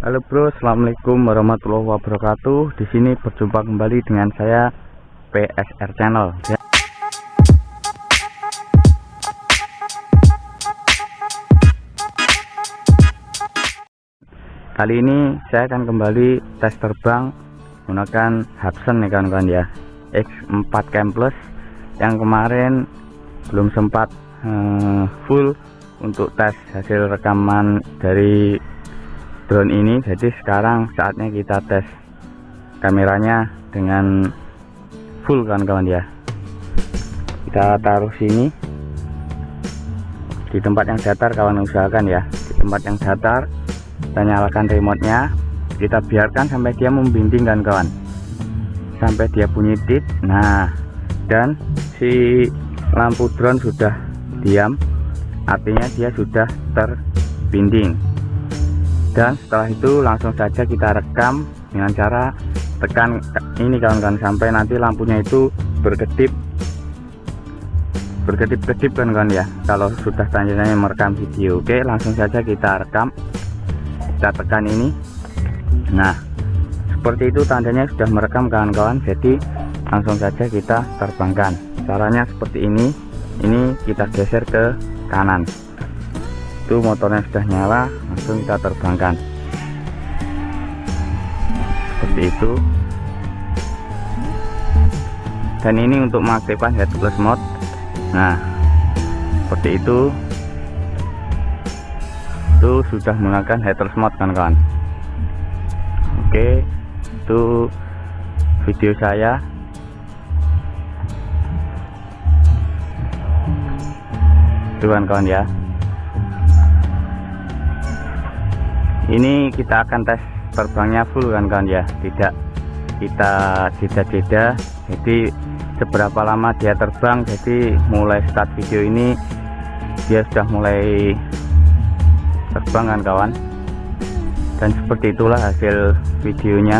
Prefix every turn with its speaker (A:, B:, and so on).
A: Halo bro, assalamualaikum warahmatullahi wabarakatuh. Di sini berjumpa kembali dengan saya PSR Channel. Kali ini saya akan kembali tes terbang menggunakan Hubsan ya kawan-kawan ya, X4 Cam Plus yang kemarin belum sempat full untuk tes hasil rekaman dari drone ini. Jadi sekarang saatnya kita tes kameranya dengan full kawan-kawan ya. Kita taruh sini di tempat yang datar kawan, usahakan ya di tempat yang datar. Kita nyalakan remote-nya, kita biarkan sampai dia membimbing kan kawan, sampai dia bunyi tit. Nah, dan si lampu drone sudah diam, artinya dia sudah terbinding. Dan setelah itu langsung saja kita rekam dengan cara tekan ini kawan-kawan sampai nanti lampunya itu berkedip kawan-kawan ya, kalau sudah tandanya merekam video. Oke, langsung saja kita rekam, kita tekan ini. Nah, seperti itu tandanya sudah merekam kawan-kawan. Jadi langsung saja kita terbangkan. Caranya seperti ini kita geser ke kanan. Itu motornya sudah nyala, langsung kita terbangkan seperti itu. Dan ini untuk mengaktifkan headless mode. Nah, seperti itu sudah menggunakan headless mode kan kawan. Oke, itu video saya. Itu kawan-kawan ya. Ini kita akan tes terbangnya full kan kawan ya, tidak kita jeda-jeda. Jadi seberapa lama dia terbang, jadi mulai start video ini dia sudah mulai terbang kan kawan. Dan seperti itulah hasil videonya.